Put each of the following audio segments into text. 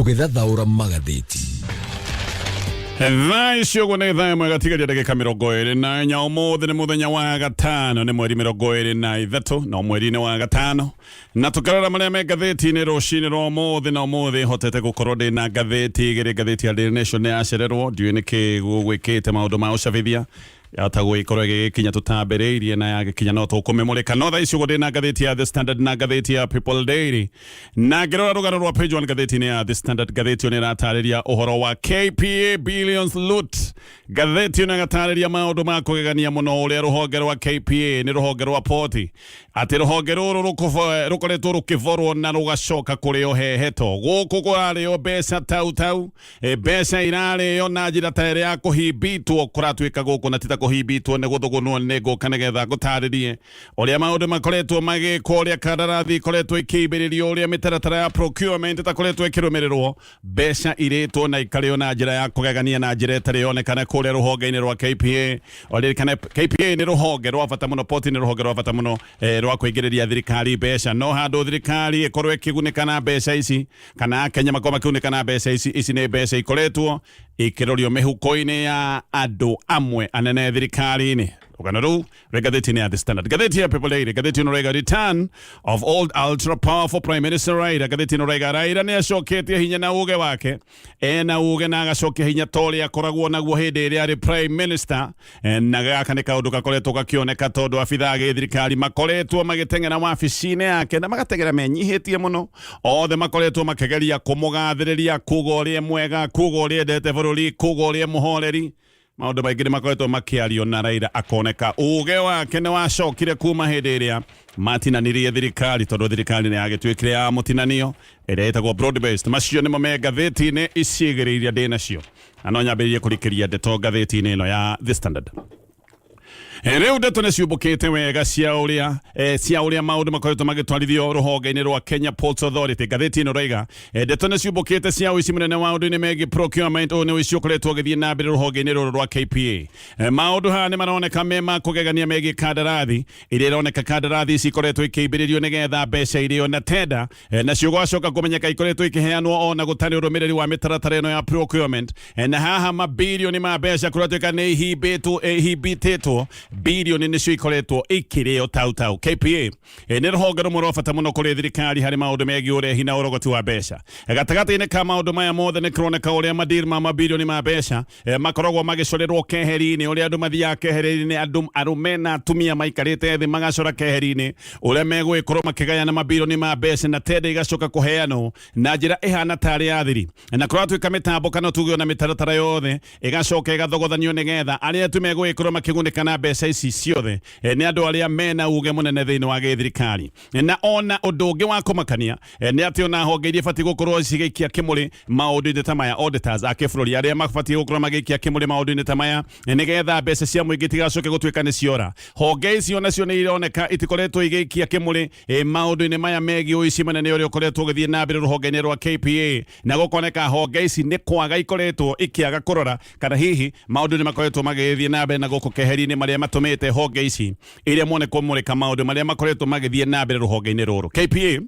Tũgĩthathaũra magathĩti. Thaa icio gũnĩ thaa ĩmwe gatigaria ndagĩka 24 ũmũthĩ nĩ mũthenya wa gatano nĩ mweri 23 no mweri-inĩ wa gatano na tũkarora marĩa me ngathĩti-inĩ rũcinĩ rwa ũmũthĩ na ũmũthĩ hotete gũkorwo ndĩna ngathĩti igĩrĩ ngathĩti ya Daily Nation nĩ yacererwo ndiũĩ nĩkĩ gũgwĩkĩte maũndũ ma ũcabithia yatagwo ikorwo igĩkinya tũtambĩrĩirie na yagĩkinya no tũkũmĩmũrĩka no thaa icio gũndĩ na ngathĩti ya The Standard na ngathĩti ya People Daily na ngĩrora rũgano rwa page 1 ngathĩti-inĩ ya The Standard ngathĩti ĩyo nĩ ĩratarĩria ũhoro wa KPA billions loot ngathĩti ĩyo ĩgatarĩria maũndũ ma kũgegania mũno ũrĩa rũhonge rwa KPA nĩ rũhonge rwa poti atĩ rũhonge rũrũ rũkoretwo rũkĩvorwo na rũgacoka kũrĩo heheto gũkũ kũrarĩo mbeca tau mbeca irarĩo na njĩra ta ĩrĩa ya kũhimbitwo kũratuĩka gũkũ na tita kũhimbitwo nĩ gũthũgũnwo nĩ ngũka nĩgetha ngũtarĩrie ũrĩa maũndũ makoretwo magĩkwo ũrĩa kandarathi ikoretwo ikĩambĩrĩrio ũrĩa mĩtaratara ya procurement ĩtakoretwo ĩkĩrũmĩrĩrwo mbeca irĩtwo na ikarĩo na njĩra ya kũgegania na njĩra ĩtarĩ yonekana kũrĩa rũhonge-inĩ rwa KPA ũrĩa KPA nĩ rũhonge rwa bata mũno poti nĩ rũhonge rwa bata mũno rwa kũingĩrĩria thirikari mbeca no handũ thirikari ĩkorwo ĩkĩgunĩka na mbeca ici kana Kenya makorwo makĩgunĩka na mbeca ici nĩ mbeca ikoretwo ikĩrorio mĩhuko-inĩ ya andũ amwe anene thirikari-inĩ rũgano rũu rwĩ ngathĩti-inĩ ya The Standard ngathĩti ya People Daily ngathĩti ĩno rauga return of old ultra powerful Prime Minister Raila ngathĩti ĩno rauga Raila nĩ acoketie hinya na uge wake ena uge na agacokia hinya torĩa akoragwo naguo hĩndĩ ĩrĩa arĩ Prime Minister na gaka nĩ kaũndũ gakoretwo gakĩoneka tondũ abithaa gĩthirikari makoretwo magĩteng'era wabici-inĩ yake na magateng'era menyihĩtie mũno othe makoretwo makĩgeria kũmũgathĩrĩria kuga ũrĩa mwega kuga ũrĩa endete bũrũri kuga ũrĩa mũhoreri maũndũ maingĩ nĩ makoretwo makĩario na Raila akoneka uge wake nĩ wacokire kuma hĩndĩ ĩrĩa matinanirie thirikari tondũ thirikari nĩ yagĩtuĩkire ya mũtinanio ĩrĩa ĩtagwo broad based macio nĩmo me ngathĩti-inĩ icigĩrĩ iria ndĩ nacio na no nyambĩrĩrie kũrikĩria ndeto ngathĩti-inĩ ĩno ya The Standard rĩu ndeto nĩ ciumbũkĩte wega cia ũrĩa maũndũ makoretwo magĩtwarithio rũhonge-inĩ rwa Kenya Ports Authority ngathĩti ĩno rauga ndeto nĩ ciumbũkĩte cia ũici mũnene maũndũ-inĩ megiĩ procurement ũyũ nĩ ũici ũkoretwo ũgĩthiĩ na mbere rũhonge-inĩ rũrũ rwa KPA maũndũ haha nĩ maroneka me ma kũgegania megiĩ kandarathi iria ironeka kandarathi ici ikoretwo ikĩambĩrĩrio nĩgetha mbeca irio na tenda nacio gwacoka kũmenyeka ikoretwo ikĩheanwo ona gũtarĩ ũrũmĩrĩri wa mĩtaratara ĩno ya procurement na haha mabirioni ma mbeca kũratuĩka nĩ ihimbĩtĩtwo bilioni nĩcio ikoretwo ikĩrĩo tau KPA nĩ rũhonge rũmwe rwa bata mũno kũrĩ thirikari harĩ maũndũ megiĩ ũrehi na ũrogoti wa mbeca gatagatĩ-inĩ ka maũndũ maya mothe nĩ kũroneka ũrĩa madiri ma mabilioni ma mbeca makoragwo magĩcorerwo keheri-inĩ ũrĩa andũ mathiaga keheri-inĩ andũ arũme na atumia maikarĩte thĩ magacora keheri-inĩ ũrĩa megũgĩkorwo makĩgayana mabilioni ma mbeca na tenda igacoka kũheanwo na njĩra ĩhana tarĩ ya thiri na kũratuĩka mĩtambo kana tuge na mĩtaratara yothe ĩgacoka ĩgathogothanio nĩgetha arĩa tu megũgĩkorwo makĩgunĩka na mbeca ici ciothe nĩ andũ arĩa mena uge mũnene thĩinĩ wa gĩthirikari na ona ũndũ ũngĩ wa kũmakania nĩ atĩ ona honge iria batiĩ gũkorwo cigĩikia kĩmũrĩ maũndũ-inĩ ta maya auditors a kĩbũrũri arĩa mabatiĩ gũkorwo magĩikia kĩmũrĩ maũndũ-inĩ ta maya nĩgetha mbeca cia mũingĩ tigacoke gũtuĩka nĩ ciora honge icio nacio nĩ ironeka itikoretwo igĩikia kĩmũrĩ maũndũ-inĩ maya megiĩ ũici mũnene ũrĩa ũkoretwo ũgĩthiĩ na mbere rũhonge-inĩ rwa KPA na gũkoneka honge ici nĩ kwaga ikoretwo ikĩaga kũrora kana hihi maũndũ nĩ makoretwo magĩthiĩ na mbere na gũkũ keheri-inĩ marĩa matũmĩte honge ici iria moneka mũrĩka maũndũ marĩa makoretwo magĩthiĩ na mbere rũhonge-inĩ rũrũ KPA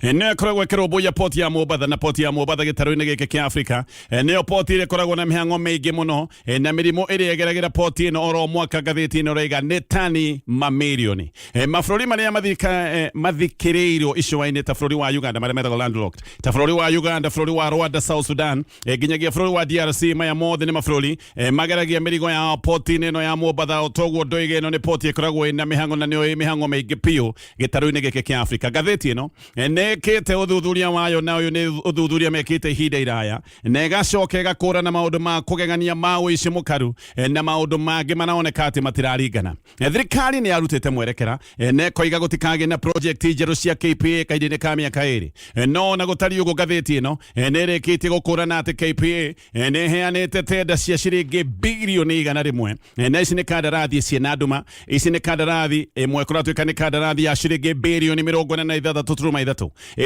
nĩ akoragwo ĩkĩrũmbũiya poti ya Mombatha na poti ya Mombatha gĩtarũ-inĩ gĩkĩ kĩa Afrika nĩyo poti ĩrĩa ĩkoragwo na mĩhang'o mĩingĩ mũno na mĩrimũ ĩrĩa ĩgeragĩra poti ĩno oro mwaka ngathĩti-ĩno rauga nĩ tani mamirioni mabũrũri marĩa mathikĩrĩirwo icũa-inĩ ta bũrũri wa Uganda marĩa metagwo landlocked ta bũrũri wa Uganda bũrũri wa Rwanda South Sudan nginyagia bũrũri wa DRC maya mothe nĩ mabũrũri mageragia mĩrigo ya poti-inĩ ĩno ya Mombatha toguo ndoiga ĩno nĩ poti ĩkoragwo ĩna mĩhang'o na nĩyo mĩhang'o mĩingĩ biũ gĩtarũ-inĩ gĩkĩ kĩa Afrika ngathĩti ĩno nekĩte ũthuthuria wayo na ũyũ nĩ ũthuthuria mekĩte ihinda iraya na ĩgacoka ĩgakũrana maũndũ ma kũgegania ma ũici mũkaru na maũndũ mangĩ maroneka atĩ matiraringana thirikari nĩ yarutĩte mwerekera na ĩkoiga gũtikagĩe na project njerũ cia KPA kahinda-inĩ ka mĩaka ĩrĩ no na gũtari ũguo ngathĩti ĩno nĩ ĩrĩkĩtie gũkũrana atĩ KPA nĩ ĩheanĩte tenda cia ciringi bilioni 100 na ici nĩ kandarathi ciĩna nduma ici nĩ kandarathi ĩmwe kũratuĩka nĩ kandarathi ya ciringi bilioni 46.3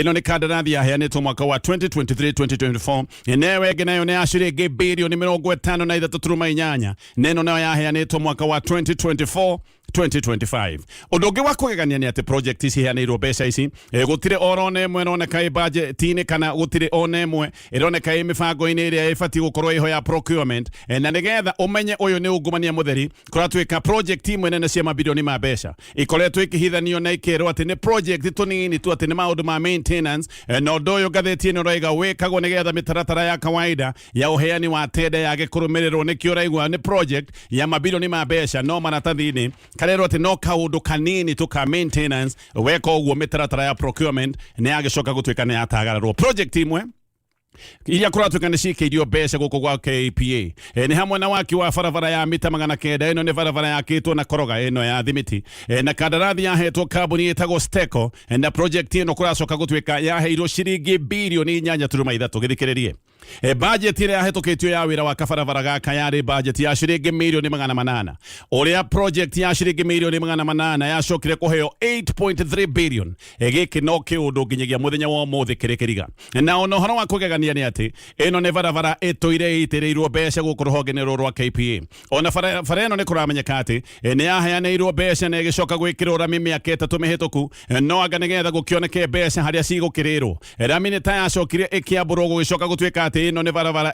ino ni kandarathi yaheanĩtwo mwaka wa 2023-2024 newe ĩngĩ nayo nĩ ya ciringi bilioni 53.8 neno nayo yaheanĩtwo mwaka wa 2024 2025 Odoge wako kegania ni ati project isi heanirwo mbeca ici gutire orone emwe roneka i budget ine kana gutire one emwe ironeka i mibango-ini iria ibati gukorwo iho ya procurement na nigetha umenye uyu ni ungumania mutheri kuratwika project imwe nene cia mabilioni ma mbeca ikoretwo ikihithanio na ikirwo ati ni project tunini tu ati ni maundu ma maintenance no ndoyo gatheti ino roiga wikagwo nigetha mitaratara ya kawaida ya uheani wa tenda yage kurumirirwo ni kioraigwa ni project ya mabilioni ma mbeca no maratathini karero ati no kaundu kanini tu ka maintenance weka uguo mitaratara ya procurement ni agicoka gutwika ni atagararwo project imwe iria kuratwika ni cikiirio mbeca guku gwa KPA ni hamwe na waki wa barabara ya mita 900 ino ni barabara yakitwo na koroga ino ya thimiti na kandarathi yahetwo kambuni itago Steko na project ino kuracoka gutwika yaheirwo ciringi bilioni 8.3 githikiririe budget iria yahetũkĩtio ya wĩra wa kabarabara gaka yarĩ budget ya ciringi milioni 800 uria project ya ciringi milioni 800 yacokire kuheo 8.3 billion gĩkĩ no kĩũndũ nginyagia mũthenya wa ũmũthĩ kĩrĩ kĩriga na ona ũhoro wa kũgegania nĩ atĩ ĩno nĩ barabara ĩtũire ĩitĩrĩirwo mbeca gũkũ rũhonge-inĩ rũrũ rwa KPA ona bara ĩno nĩ kũramenyeka atĩ nĩ yaheanĩirwo mbeca na ĩgĩcoka gwĩkĩrwo rami mĩaka 3 mĩhĩtũku no anga nĩgetha gũkĩoneke mbeca harĩa cigũkĩrĩrwo rami nĩ ta yacokire ĩkĩambũrwo gũgĩcoka gũtuĩka atĩ ino ni barabara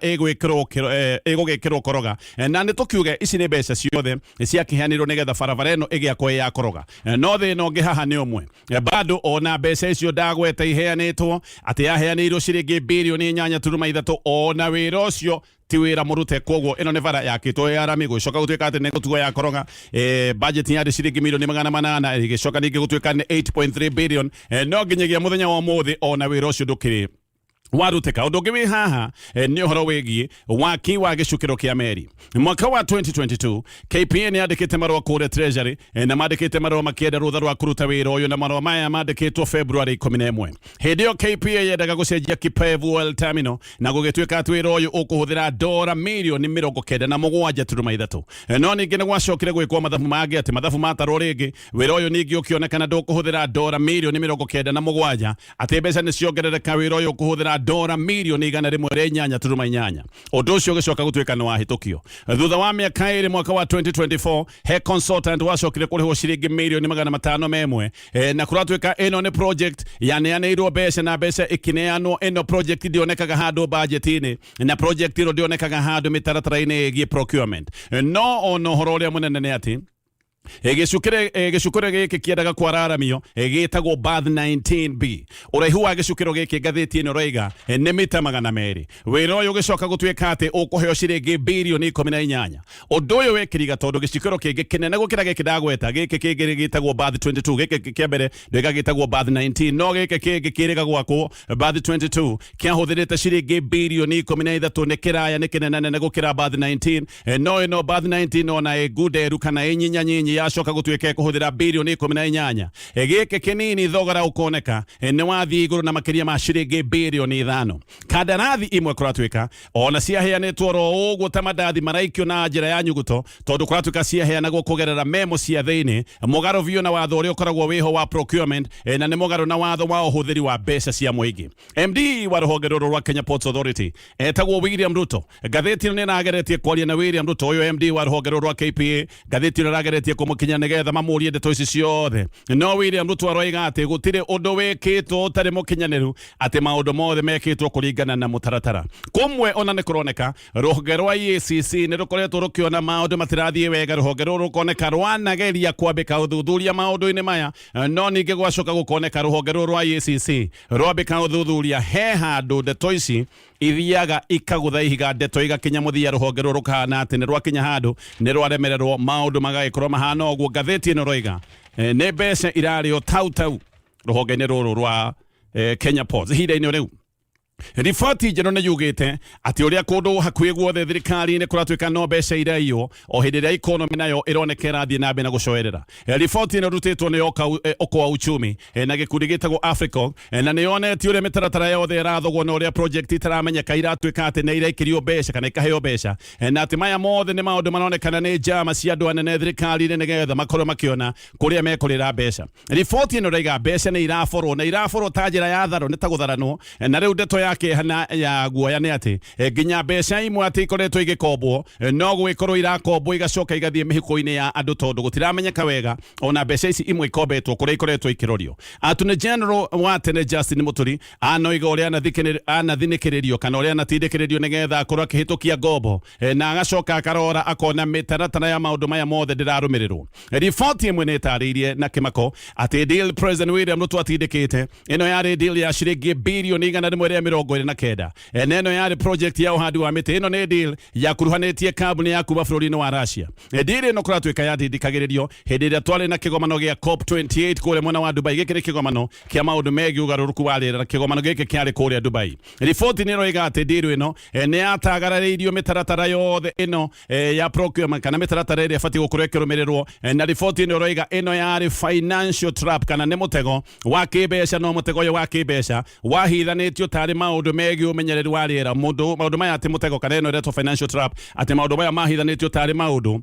egwikirwo koroga na ni tukiuge ici ni mbeca ciothe ciakiheanirwo nigetha barabara ino igiakwo ya koroga no thi no ngihaha ni umwe bado ona mbeca icio ndagweta iheanitwo ati yaheanirwo ciringi bilioni 8.3 ona wira ucio ti wira murute koguo ino ni bara yakitwo ya rami gwicoka gutwika ati ni gutugwo ya koroga budget ya ciringi milioni 800 igicoka ningi gutwika ni 8.3 billion no nginyagia muthenya wa muthi ona wira ucio ndukiri waruteka undu ungi wi haha ni uhoro wigie waki wa gicukiro kia meri mwaka wa 2022 KPA ni andikite marua kure treasury na mandikite marua makienda rutha rwa kuruta wira uyu na marua maya mandikitwo February 11 hindi yo KPA yendaga gucenjia Kipevu Oil Terminal na gugituika ati wira uyu ukuhuthira dora milioni 97.3 no ningi ni gwacokire gwikwo mathabu magi ati mathabu matarwo ringi wira uyu ningi ukionekana ndukuhuthira dora milioni 97 ati mbeca ni ciongerereka wira uyu ukuhuthira dora milioni 108.8 undu ucio gicoka gutwika ni wahitũkio thutha wa miaka iri mwaka wa 2024 he consultant wacokire kurihwo ciringi milioni 500 memwe na kuratwika ino ni project yaneanirwo mbeca na mbeca ikineanwo ino project ndionekaga handu budget-ini na project ino ndionekaga handu mitaratara-ini ĩgiĩ procurement no ono horo uria munene ni ati gicukiro giki kiendaga kwararamio gitagwo bath 19B uraihu wa gicukiro giki ngathiti ino roiga ni mita 200 wira uyu gicoka gutwika ati ukuheo ciringi bilioni 18 undu uyu wekiriga tondu gicukiro kingi kinene gukira giki ndagweta giki kingi gitagwo bath 22 giki kiambere ndega gitagwo bath 19 no giki kingi kiriga gwakwo bath 22 kiahuthirite ciringi bilioni 13 ni kiraya ni kinene gukira bath 19 no bath 19 ona eguderu kana enyinya yacoka gutwika kuhuthira bilioni 18 giki kinini thogora ukoneka ni wathi iguru na makiria ma ciringi bilioni 5 kandarathi imwe kuratwika ona ciaheanitwo ro uguo ta mandathi maraikio na njira ya nyuguto tondu kuratwika ciaheanagwo kugerera memo cia thiini mugaro vio na watho uria ukoragwo wiho wa procurement na ni mugaro na watho wa uhuthiri wa mbeca cia muingi MD wa ruhonge ruru rwa Kenya Ports Authority etagwo William Ruto gatheti ni nageretie kwaria na William Ruto uyu MD wa ruhonge ruru rwa KPA gatheti ni nageretie kumukinya nigetha mamurie ndeto ici ciothe no William Ruto aroiga ati gutire undu wikitwo utari mukinyaniru ati maundu mothe mekitwo kuringana na mutaratara kumwe ona ni kuroneka ruhonge rwa EACC ni rukoretwo rukiona maundu matirathie wega ruhonge ruru rukoneka rwanageria kwambika uthuthuria maundu-ini maya no ningi gwacoka gukoneka ruhonge ruru rwa EACC rwambika uthuthuria he handu ndeto ici ithiaga ikagutha ihiga ndeto igakinya muthia ruhonge ruru kana ati ni rwakinya handu ni rwaremererwo maundu magaikorwo mahana uguo ngatheti ino roiga ni mbeca irario tau ruhonge-ini ruru rwa Kenya Ports ihinda-ini riu riboti njerũ nĩ yugĩte atĩ ũrĩa kũndũ hakuhĩ guothe thirikari-inĩ kũratwĩka no mbeca iraiywo o hĩndĩ ĩrĩa economy nayo ĩroneka ĩrathiĩ na mbere na gũcoerera riboti ĩno rutĩtwo nĩ Okoa Uchumi na gĩkundi gĩtagwo Africa na nĩ yonetio ũrĩa mĩtaratara yothe ĩrathogwo na ũrĩa project itaramenyeka iratwĩka atĩ nĩ iraikĩrio mbeca kana ikaheo mbeca na atĩ maya mothe nĩ maũndũ maronekana nĩ njama cia andũ anene thirikari-inĩ nĩgetha makorwo makĩona kũrĩa mekũrĩra mbeca riboti ĩno raiga mbeca nĩ iraborwo na iraborwo ta njĩra ya tharo nĩ ta gũtharanwo na rĩu ndeto ya yake hana ya guoya nĩ atĩ nginya mbeca imwe atĩ ikoretwo igĩkombwo no gwĩkorwo irakombwo igacoka igathiĩ mĩhuko-inĩ ya andũ tondũ gũtiramenyeka wega ona mbeca ici imwe ikombetwo kũrĩa ikoretwo ikĩrorio. Attorney General wa tene Justin Muturi anoiga ũrĩa anathinĩkĩrĩrio kana ũrĩa anatindĩkĩrĩrio nĩgetha akorwo akĩhĩtũkia ngombo na agacoka akarora akona mĩtaratara ya maũndũ maya mothe ndĩrarũmĩrĩrwo. Riboti ĩmwe nĩ ĩtarĩirie na kĩmako atĩ deal President William Ruto atindĩkĩte ĩno yarĩ deal ya ciringi birioni 129 na ĩno yarĩ project ya ũhandi wa mĩtĩ. Ĩno nĩ deal ya kuruhanĩtie kambuni ya kuma bũrũri-inĩ wa Russia. Deal ĩno kũratuĩka yatindĩkagĩrĩrio hĩndĩ ĩrĩa twarĩ na kĩgomano gĩa COP28 kũrĩa mwena wa Dubai. Gĩkĩ nĩ kĩgomano kĩa maũndũ megiĩ ũgarũrũku wa rĩera. Kĩgomano gĩkĩ kĩarĩ kũrĩa Dubai. Riboti nĩ ĩroiga atĩ deal ĩno nĩ yatagarĩirio mĩtaratara yothe ĩno ya procurement kana mĩtaratara ĩrĩa ĩbatiĩ gũkorwo ĩkĩrũmĩrĩrwo. Na riboti ĩno ĩroiga ĩno yarĩ financial trap kana nĩ mũtego wa kĩmbeca. No mũtego ũyũ wa kĩmbeca wahithanĩtio tarĩ maũndũ megiĩ ũmenyereri wa rĩera. Maũndũ maya atĩ mũtego kana ĩno ĩretwo financial trap atĩ maũndũ maya mahithanĩtio tarĩ maũndũ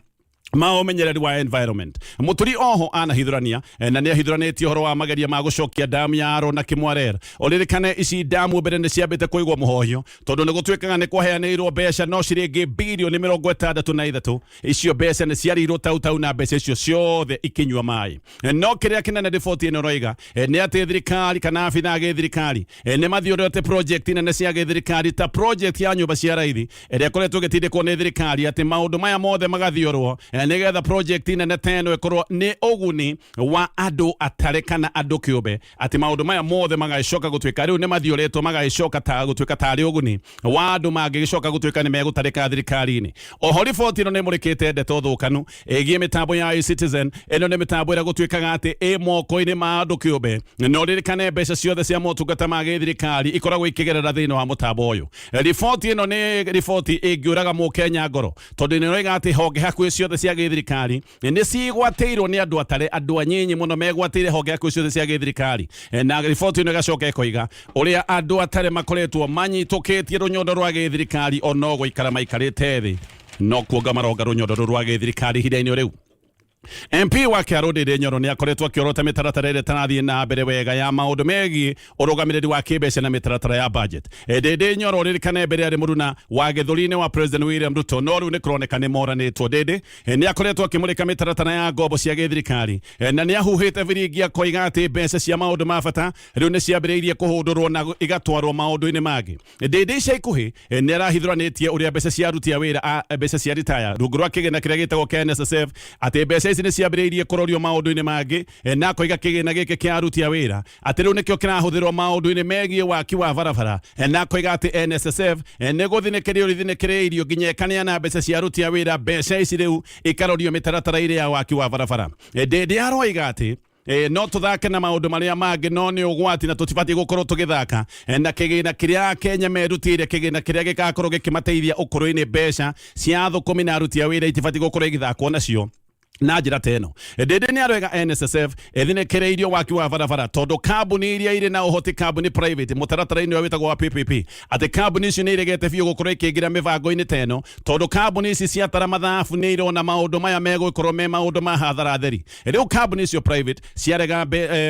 ma ũmenyereri wa environment. Muturi oho anahithurania na nĩ ahithũranĩtie ũhoro wa mageria ma gũcokia damu ya Aro na Kimwarer. Ũririkane ici damu mbere nĩ ciambĩte kũigwo mũhoyo tondũ nĩ gũtuĩkaga nĩ kwaheanĩirwo mbeca no ciringi birioni 63. Icio mbeca nĩ ciarĩirwo tau na mbeca icio ciothe ikinyua maĩ. No kĩrĩa kĩnene riboti ĩno roiga nĩ atĩ thirikari kana abitha gĩthirikari nĩ mathiũrũrũte project nene cia gĩthirikari ta project ya nyũmba cia raithi ĩrĩa ĩkoretwo ĩgĩtindĩkwo nĩ thirikari atĩ maũndũ maya mothe magathiũrwo nĩgetha project nene teno ĩkorwo nĩ ũguni wa andũ atarĩ kana andũ kĩũmbe atĩ maũndũ maya mothe magagĩcoka gũtuĩka rĩu nĩ mathiũrĩtwo magagĩcoka gũtuĩka tarĩ ũguni wa andũ mangĩgĩcoka gũtuĩka nĩ megũtarĩka thirikari-inĩ. Oho riboti ĩno nĩ ĩmũrĩkĩte ndeto thũkanu ĩgiĩ mĩtambo ya eCitizen. Ĩno nĩ mĩtambo ĩrĩa gũtuĩkaga atĩ ĩ moko-inĩ ma andũ kĩũmbe no ririkane mbeca ciothe cia motungata ma gĩthirikari ikoragwo ikĩgerera thĩinĩ wa mũtambo ũyũ. Riboti ĩno nĩ riboti ĩngĩũraga mũkenya ngoro tondũ nĩ ĩroiga atĩ honge hakuhĩ ciothe cia gĩthirikari nĩ cigwatĩirwo nĩ andũ atarĩ andũ anyinyi mũno megwatĩire honge hakuhĩ ciothe cia gĩthirikari. Na riboti ĩno ĩgacoka ĩkoiga ũrĩa andũ atarĩ makoretwo manyitũkĩtie rũnyondo rwa gĩthirikari ono gũikara maikarĩte thĩ no kuonga maronga rũnyondo rwa gĩthirikari ihinda-inĩ rĩu. MP wa Kiaro Ndindi Nyoro nĩ akoretwo akĩorota mĩtaratara ĩrĩa ĩtarathiĩ na mbere wega ya maũndũ megiĩ ũrũgamĩrĩri wa kĩmbeca na mĩtaratara ya budget. Ndindi Nyoro ririkane mbere arĩ mũruna wa gĩthũri-inĩ wa President William Ruto no rĩu nĩ kũroneka nĩ moranĩtwo. Ndindi nĩ akoretwo akĩmũrĩka mĩtaratara ya ngombo cia gĩthirikari na nĩ ahuhĩte viringi akoiga atĩ mbeca cia maũndũ ma bata rĩu nĩ ciambĩrĩirie kũhũndũrwo na igatwarwo maũndũ-inĩ mangĩ. Ndindi ica ikuhĩ nĩ arahithũranĩtie ũrĩa mbeca cia aruti a wĩra mbeca cia ritaya rungu rwa kĩgĩna kĩrĩa gĩtagwo kĩa NSSF atĩ mbeca ici nĩ ciambĩrĩirie kũrorio maũndũ-inĩ mangĩ na koiga kĩgĩna gĩkĩ kĩa aruti a wĩra atĩ rĩu nĩkĩo kĩrahũthĩrwo maũndũ-inĩ megiĩ waki wa barabara na koiga atĩ NSSF nĩ gũthinĩkĩrĩirio nginya ĩkaneana mbeca cia aruti a wĩra mbeca ici rĩu ikarorio mĩtaratara ĩrĩa ya waki wa barabara. Ndindi aroiga atĩ no tũthake na maũndũ marĩa mangĩ no nĩ ũgwati na tũtibatiĩ gũkorwo tũgĩthaka na kĩgĩna kĩrĩa Kenya merutĩire kĩgĩna kĩrĩa gĩgakorwo gĩkĩmateithia ũkũrũ-inĩ mbeca cia thũkũmi na aruti a wĩra itibatiĩ gũkorwo igĩthakwo nacio na njĩra teno. Ndindi nĩ aroiga NSSF ĩthinĩkĩrĩirio waki wa barabara tondũ kambuni iria irĩ na ũhoti kambuni private mũtaratara-inĩ ũrĩa wĩtagwo wa PPP atĩ kambuni icio nĩ iregete biũ gũkorwo ikĩingĩra mĩbango-inĩ teno tondũ kambuni ici ciatara mathabu nĩ irona maũndũ maya megũkorwo me maũndũ ma hathara theri. Rĩu kambuni icio private ciarega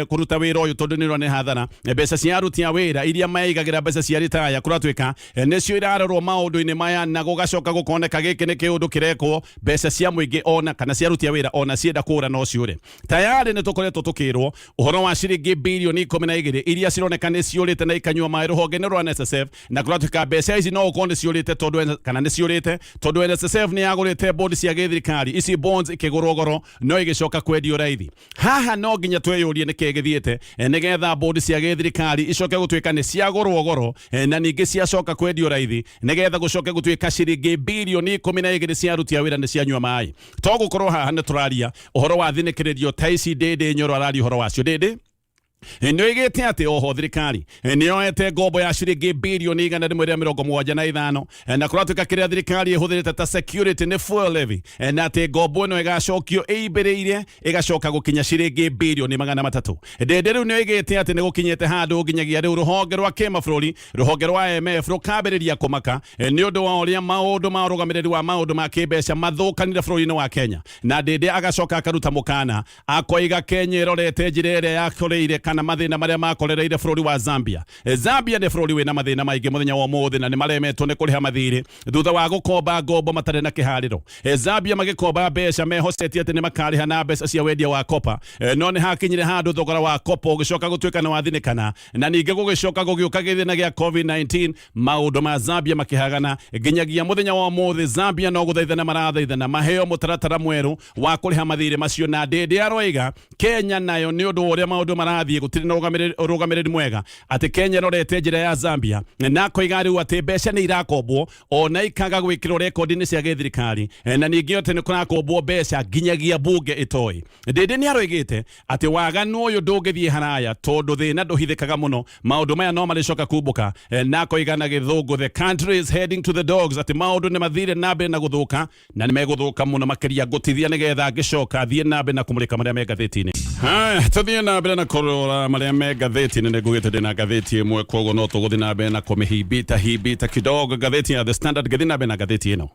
kũruta wĩra ũyũ tondũ nĩ irona nĩ hathara. Mbeca cia aruti a wĩra iria maigagĩra mbeca cia ritaya kũratuĩka nĩcio irarorwo maũndũ-inĩ maya na gũgacoka gũkoneka gĩkĩ nĩ kĩũndũ kĩrekwo mbeca cia mũingĩ ona kana cia aruti a wĩra ona cienda kũra no ciũre. Tayari nĩ tũkoretwo tũkĩrwo ũhoro wa ciringi birioni 12 iria cironeka nĩ ciũrĩte na ikanyua maĩ rũhonge-inĩ rwa NSSF na kũratuĩka mbeca ici no gũkorwo nĩ ciũrĩte tondũ NSSF nĩ yagũrĩte bondi cia gĩthirikari ici bonds ikĩgũrwo goro no igĩcoka kwendio raithi. Haha no nginya tweyũrie nĩkĩĩ gĩthiĩte nĩgetha bondi cia gĩthirikari icoke gũtuĩka nĩ ciagũrwo goro na ningĩ ciacoka kwendio raithi nĩgetha gũcoke gũtuĩka ciringi birioni 12 cia aruti a wĩra nĩ cianyua maĩ. To gũkorwo haha nĩ tũraria ũhoro wa thinĩkĩrĩrio ta ici Ndindi Nyoro araria ũhoro wacio. Ndindi nĩoigĩte atĩ oho thirikari nĩyoete ngombo ya ciringi birioni 175 na kũratuĩka kĩrĩa thirikari ĩhũthĩrĩte ta security nĩ fuel levy na atĩ ngombo ĩno ĩgacokio ĩimbĩrĩire ĩgacoka gũkinya ciringi birioni 300. Ndindi rĩu nĩoigĩte atĩ nĩ gũkinyĩte handũ nginyagia rĩu rũhonge rwa kĩmabũrũri rũhonge rwa IMF rũkambĩrĩria kũmaka nĩ ũndũ wa ũrĩa maũndũ ma ũrũgamĩrĩri wa maũndũ ma kĩmbeca mathũkanire bũrũri-inĩ wa Kenya. Na Ndindi agacoka akaruta mũkana akoiga Kenya ĩrorete njĩra ĩrĩa yakũrĩire kana mathina maria makorereire bururi wa Zambia. Zambia ni bururi wina mathina maingi muthenya wa umuthi na ni maremetwo ni kuriha mathiri thutha wa gukomba ngombo matare na kihariro. Zambia magikomba mbeca mehocetie ati ni makariha na mbeca cia wendia wa kopa, no ni hakinyire handu thogora wa kopa ugicoka gutuika ni wathinikana na ninge gugicoka gugiuka githina gia COVID-19 maundu ma Zambia makihagana nginyagia muthenya wa umuthi. Zambia no guthaithana marathaithana maheo mutaratara mweru wa kuriha mathiri macio na ndindi aroiga Kenya nayo ni undu uria maundu marathie gutiri na urugamiriri mwega ati Kenya rorete njira ya Zambia na koiga riu ati mbeca ni irakombwo ona ikaga gwikirwo rekodi-ini cia githirikari na ninge ati ni kurakombwo mbeca nginyagia bunge itoi. Ndindi ni aroigite ati waganu uyu ndungithie haraya tondu thina nduhithikaga muno maundu maya no maricoka kumbuka na koiga na githungu the country is heading to the dogs ati maundu ni mathire nabe na guthuka na ni meguthuka muno makiria gutithia nigetha ngicoka thie nabe na kumulika maria me gatheti-ini. Tuthie nabe na kurora maria me gatheti-ini nigugite ndina gatheti imwe koguo no tuguthie nabe na kumihibita kidogo gatheti ya The Standard gathie nabe na gatheti ino.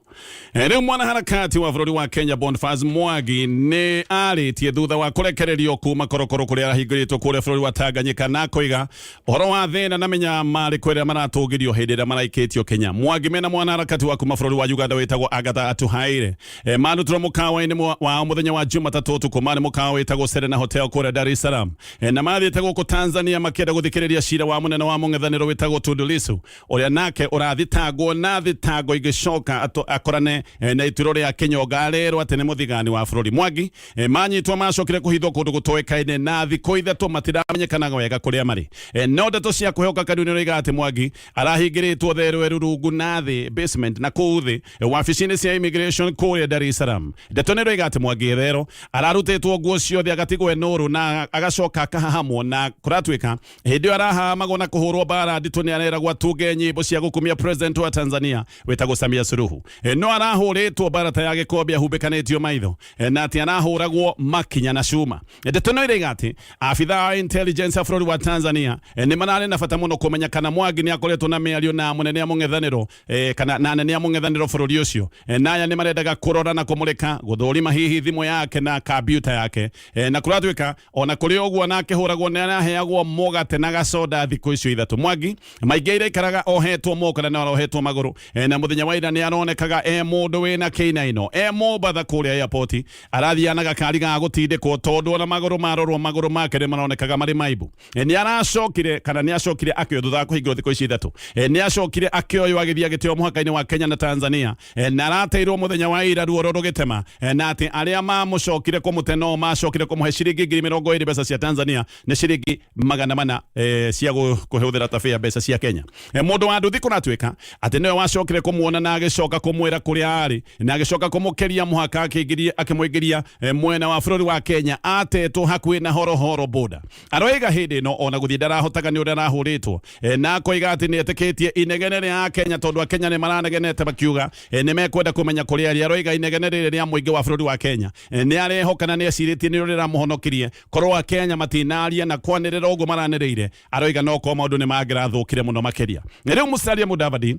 Riu mwanaharakati wa bururi wa Kenya Boniface Mwangi ni aritie thutha wa kurekererio kuma korokoro kuria arahingiritwo kuria bururi wa Tanganyika na koiga horo wa thina na menya mari kwira maratugirio hindi ria maraikitio Kenya. Mwangi mena mwanaharakati wa kuma bururi wa Uganda witagwo Agatha Atuhaire manutro mukawa-ini wa muthenya wa Jumatatu utuku mari mukawa witagwo Serena Hotel kuria Dar es Salaam na mathiite guku Tanzania makienda guthikiriria cira wa munene wa mung'ethaniro witagwo Tundu Lissu uria nake urathitangwo na thitango igicoka akorane na ituro ria Kenya ogarero ati ni muthigani wa bururi. Mwangi manyitwo macokire kuhithwo kundu gutoekaine na thiku ithatu matiramenyekanaga wega kuria mari no ndeto cia kuheoka kanuni roiga ati Mwangi arahingiritwo therweru rungu na thi basement na kuthi wabici-ini cia immigration kuria Dar es Salaam. Ndeto ni roiga ati Mwangi thero ararutitwo nguo ciothe agatigwo enuru na agacoka akahahamwo na kuratwika hindi arahamagwo na kuhurwo bara nditu ni areragwo atunge nyimbo cia gukumia president wa Tanzania witagwo Samia Suluhu no arahuritwo bara ta ya gikombe ahumbikanitio maitho na ati arahuragwo makinya na cuma. Ndeto no iroiga ati afitha wa intelligence ya bururi wa Tanzania ni manane na bata muno kumenya kana Mwangi ni akoretwo na miario na munene ya mung'ethaniro kana na nene ya mung'ethaniro bururi ucio naya ni marendaga kurora na kumulika guthurima hihi thimu yake na computer yake na kuratwika ona kuri ogwo nake huragwo ni araheagwo mugate na gacoda thiku icio ithatu. Mwangi maingi ikaraga ohetwo moko na ohetwo maguru na muthenya wa ira ni aronekaga mundu wina kinaino Mombatha kuria airport arathianaga kari ga gutindikwo tondu ona maguru marorwo maguru make ni maronekaga mari maibu. Ni aracokire kana ni acokire akio thutha kuhingirwo thiku icio ithatu ni acokire akioyo agithia gitio muhaka-ini wa Kenya na Tanzania na arateirwo muthenya wa ira ruo rugitema na ati aria mamucokire kumuteno macokire kumuhe ciringi 20,000 mbeca cia Tanzania ni ciringi 400 cia kuhuthira tabia mbeca cia Kenya. Mundu wa nduthi kuratwika ati niwe wacokire kumuona na agicoka kumwira kuria ari na agicoka kumukeria muhaka akimwigiria mwena wa bururi wa Kenya atetwo hakuhi na horohoro boda. Aroiga hindi no ona guthie ndarahotaga ni uria arahuritwo na koiga ati ni etikitie inegene ya Kenya tondu a Kenya ni maranegenete bakiuga ni mekwenda kumenya kuria ari. Aroiga inegene riri ria muingi wa bururi wa Kenya ni arehokana ni aciritie ni rira muhonokirie korwo a Kenya matinaria na kwanirira ugo maranireire. Aroiga no ko maundu ni magirathukire muno makiria. Riu Musalia Mudavadi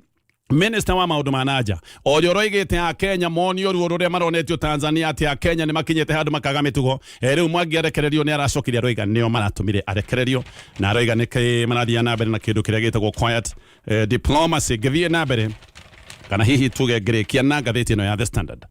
Minister wa maundu manaja orio roigite a Kenya monio ruo ruria maronetio Tanzania ati a Kenya ni makinyete handu makaga mitugo riu Mwangi arekererio ni aracokiria roiga nio maratumire arekererio na roiga ni marathia na mbere na kindu kiria gitagwo quiet diplomacy githie na mbere kana hihi tuge grekia na gatheti ino ya The Standard.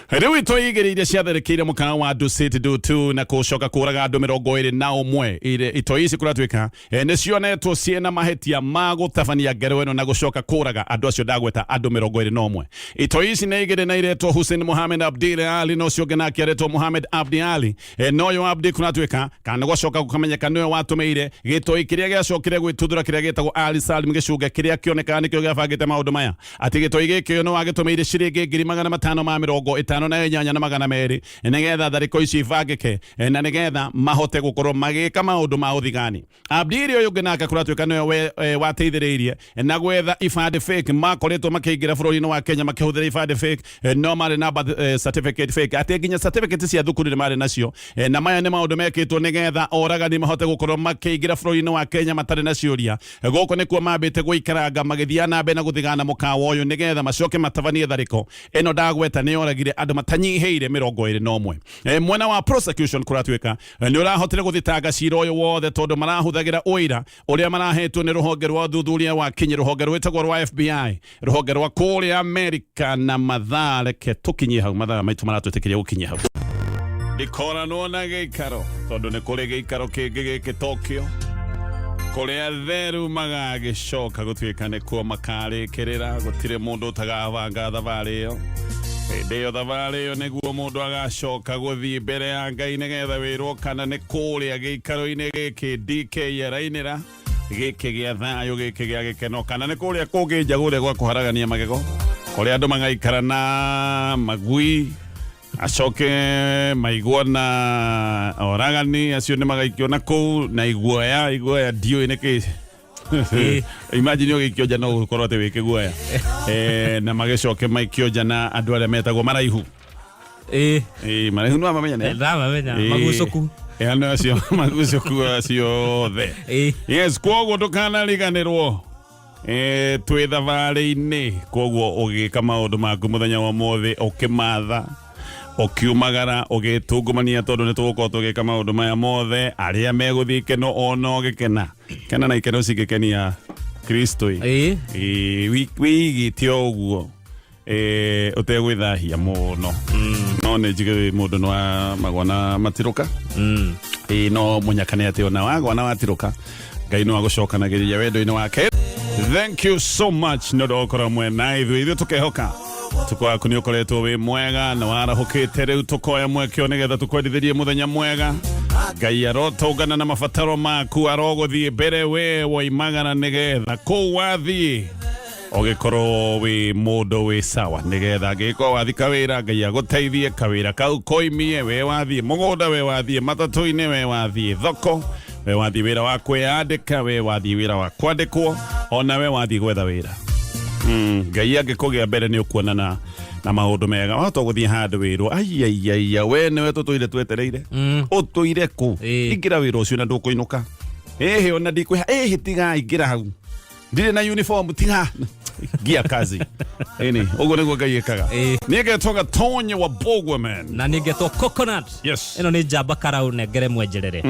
Riu itoigiriire ciatherekeire mukawa wa Dusit Dutu na kucoka kuraga andu 21 ito ici kuratwika ni cionetwo ciena mahetia ma gutabania ngero ino na gucoka kuraga andu acio ndagweta andu 21. Ito ici ni igire na iretwo Hussein Mohamed Abdi Ali no cio ngena kiaretwo Mohamed Abdi Ali no yo Abdi kuratwika kana gucoka gukamenyeka niwe watumeire gitoi kiria giacokire gwituthura kiria gitagwo Ali Salim gicunga kiria kioneka nikio giabangite maundu maya ati gitoi giki no wagitumeire ciringi 550 na inyanya na 200 nigetha thariko ici ibangike na nigetha mahote gukorwo magika maundu ma uthigani. Abdi uyu ngenaka kuratwika niwe wateithiriirie na gwetha ibande fake makoretwo makiingira bururi-ini wa Kenya makihuthira ibande fake no mari na certificate fake ati nginya certificate cia thukuru ni mari nacio na maya ni maundu mekitwo nigetha oragani mahote gukorwo makiingira bururi-ini wa Kenya matari na ciuria. Goko nikuo mambite guikaranga magithia na mbere na guthigana mukawa uyu nigetha macoke matavanie thariko ino ndagweta ni oragire andu matanyiheire 21 mwena wa prosecution kuratwika ni urahotire guthitanga cira uyu wothe tondu marahuthagira uira uria marahetwo ni ruhonge rwa thuthuria wa kinyi ruhonge rwitagwo rwa FBI ruhonge rwa kuria America na mathare ke tukinye hau mathare maitu maratwitikiria gukinya hau dikora nona geikaro tondu ni kuri geikaro kingi giki Tokyo kuria theru magagicoka gutwika ni kuo makarikirira gutire mundu utagabanga thabari iyo ndio thabari iyo niguo mundu agacoka guthii mbere ya Ngai nigetha wirwo kana ni kuria geikaro-ini giki DK yarainira giki gia thayo giki gia gikeno kana ni kuria kungi njagure gwa kuharagania magego kuria andu magaikara na magui acoke maigua na oragani acio ni magaikio na kou na iguoya dio ineke imagine ogikio jana ukorwo te wike guoya na magicoke maikio jana andu aria metagwo maraihu maraihu no amamenya ne magucoku ano acio magucoku acio the yes koguo ndukana riganirwo twi thabari-ini koguo ugika maundu maku muthenya wa mothe ukimatha okiumagara ogitungumania tondu ni tugukorwo tugika maundu maya mothe aria meguthii keno ono gikena kana na ikeno cigikenia Kristo wigitio uguo utegwithahia muno no ni njige mundu no magwana matiruka no munyakane ati ona wagwana watiruka Ngai no agucokanagiria wendo-ini wake. Thank you so much no dokora mwena ithu tukehoka tukwa kuni ukoretwo wi mwega na warahukite riu tukoya mwekio nigetha tukwendithirie muthenya mwega Ngai arotongana na mabataro maku aroguthie mbere we woimagana nigetha ku wathie ogikorwo wi mundu wi sawa nigetha ngiko wathika wira Ngai aguteithie kawira kau koimie we wathie mugunda we wathie matatu-ini we wathie thoko we wathie wira wa kwiyandika we wathie wira wa kwandikwo ona we wathie gwetha wira Ngai agikugia mbere ni ukuonana na maundu mega wato guthie handu wirwo aiaiaia we niwe tutuire twetereire utuire ku ingira wira ucio na ndukuinuka ona ndikwiha tiga ingira hau ndire na uniform tiga gia kazi ugo niguo Ngai ekaga nigetwo Gatonye wa Bogwa man na nigetwo Coconut ino ni njamba karau negere mwenjerere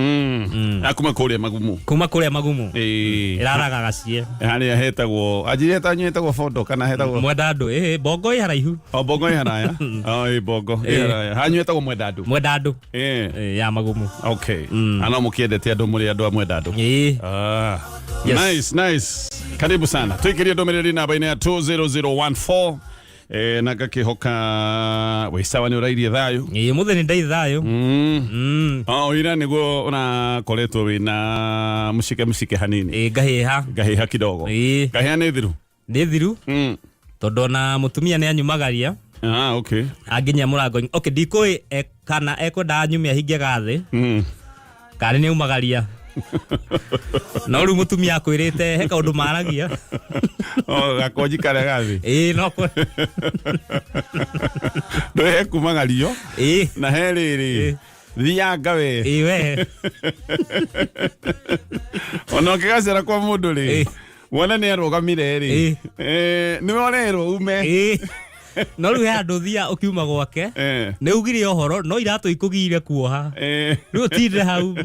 akuma kuria magumu iraraga gacie haria hetagwo ajireta nyetagwo fondo kana hetagwo mwendandu bongo haraihu bongo haraya bongo haraya hanyetagwo mwendandu ya magumu okay ana mukiendete andu muri andu a mwendandu nice karibu sana tuikirie ndomereri namba ine ya 20014 na gakihoka we sawa ni urairie thayo mutheni ndai thayo ira niguo una koretwo wina mushike hanini gahiha kidogo gahiha ni thiru tondu na mutumia ni anyumagaria okay aginya murango okay ndikui kana ekwenda anyumia hinge gathi kari ni umagaria no ru mutumia akwirite he kaundu maragia gakonji kare gathi no ko he kumagario na he riri thianga we we ono kigacera kwa mundu ri wona ni arugamire ri ni wonero ume no ru handu thia ukiuma gwake ni ugire ohoro no iratu ikugire kuoha ru tire hau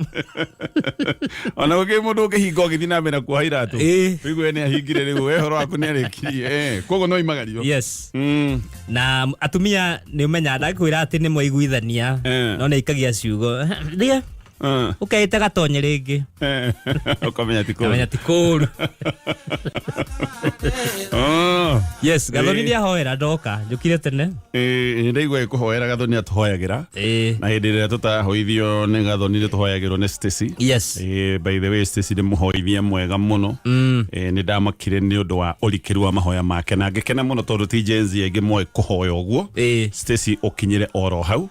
ona uge mundu ukihinga githina mbere kuoha iratu wigwe ni ahingire riu ehoro aku ni arikirie kogo no imagario yes na atumia ni umenya ndakwira ati ni mwaiguithania no ne ikagia ciugo thia ukaita Gatonye ringi ukamenya ti kuru yes Gathoni ni ahoera ndoka njukire tene ndigwe kuhoera Gathoni atuhoyagira na hindi ria tutahoithio ni Gathoni ni tuhoyagirwo ni Stacy yes by the way Stacy ni muhoithia mwega muno ni ndamakire ni undu wa urikiru wa mahoya make na ngikena muno tondu ti jenzi enge moe kuhoya uguo Stacy ukinyire oro hau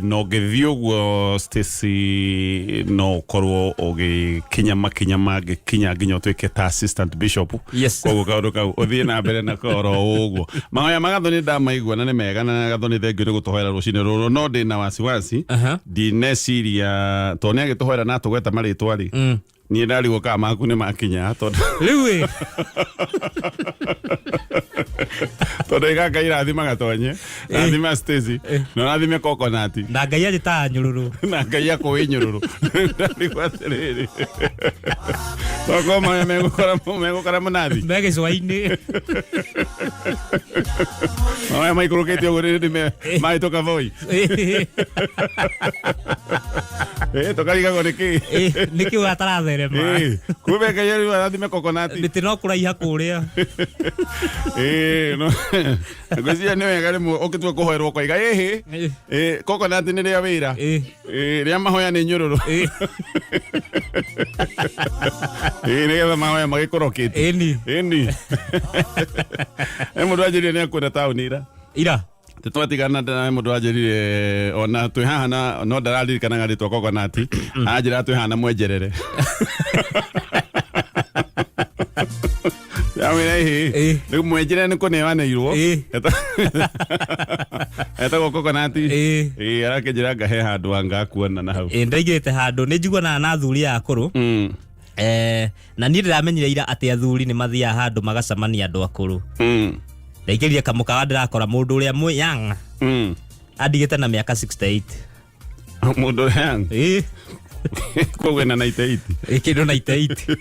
no ngithio uguo Stacy no korwo ogikinya makinya mage kinya nginya twike ta assistant bishop koguo kaundu kau uthie na mbere na koro uguo mahoya Magathoni ndamaigua na ni mega na Gathoni thengio ni gutuhoera rucine ruru no ndi na wasiwasi ndineciria to ni agituhoera na tugweta maritwa ri ni ndari guka maku ni makinya tondu riu Tondu igaka irathima gatonye, rathima Stacy, no rathime coconut. Na Ngai ajita nyururu. Na Ngai akwe nyururu. Ndari kwatiriri. Toko mego kora munathi. Mege cwaini. Oya maikurukete ogoriri me mai toka voi. Tokariga goriki. Niki wataratherema. Kube Ngai rathime coconut. Bitino kuraiha kuria. No. Ngwĩciria nĩ wega rĩmwe ũkĩtua kũhoerwo kwa iga coconut nĩ rĩa wĩra rĩa mahoya nĩ nyũrũrũ nĩgetha mahoya magĩkũrokĩte ĩni mũndũ anjĩrire nĩ akwenda taũni ira twatigana na mũndũ anjĩrire ona twĩ haha no ndararirikanaga rĩtwa coconut anjĩra twĩ haha na mwenjerere Nĩ mwenjire nĩ kũneanĩirwo etagwo coconut arakĩnjĩra ngahe handũ ngakuona na hau ndaigĩte handũ nĩ njiguanaga na athuri a akũrũ na niĩ ndĩramenyire ira atĩ athuri nĩ mathiaga handũ magacemania andũ akũrũ ndaingĩrire kamũkawa ndĩrakora mũndũ ũrĩa mwĩ young andigĩte na mĩaka 68 mũndũ ũrĩa young Kwa na 98 Kĩndũ 98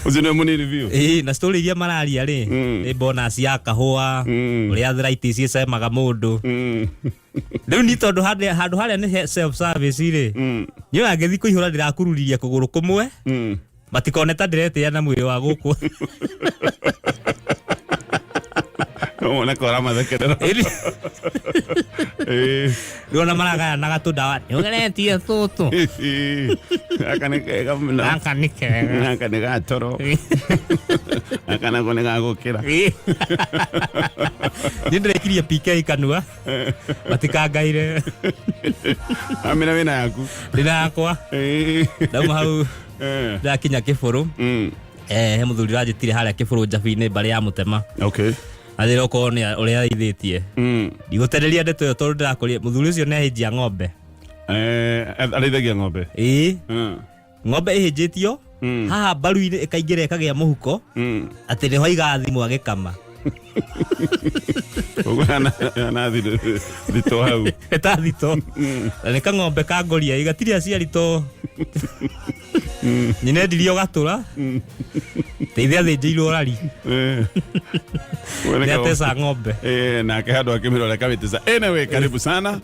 Ucio nĩ mũni review na story iria mararia rĩ nĩ bonus ya kahũa ũrĩa arthritis icemaga mũndũ rĩu ni tondũ handũ harĩa nĩ self service rĩ niĩ angĩthi kũihũra ndĩrakururiria kũgũrũ kũmwe matikoneta ndĩretĩa na mwĩrĩ wa gũkũ Ona kora mathekerera Rona maragaya na gatunda nĩũgeretie tũtũ aka nĩ kega mũno aka nĩ kega aka nĩ gatoro aka nako nĩ gagũkĩra nĩ ndĩrekirie PK kanua matikangaire amĩra wĩna yaku ndĩna yakwa ndauma hau ndakinya kĩbũrũ he mũthuri ranjĩtire harĩa kĩbũrũ njabi-inĩ mbarĩ ya mũtema Athira ko nĩ ũrĩa aithĩtie Ndigũtereria ndeto ĩyo tondũ ndĩrakorire mũthuri ũcio nĩ ahĩnjia ng'ombe arĩithagia ng'ombe ng'ombe ĩhĩnjĩtio haha mbaru-inĩ ĩkaingĩra ĩkagĩa mũhuko atĩ nĩho aiga thimũ agĩkama na thito hau eta thito na nĩ kang'ombe ka ngoria igatirĩ aciari to nyina endirio gatũra teithia athĩnjĩirwo rari nĩ atesa ng'ombe nake handũ akĩmĩrora kamĩtesa anyway karibu sana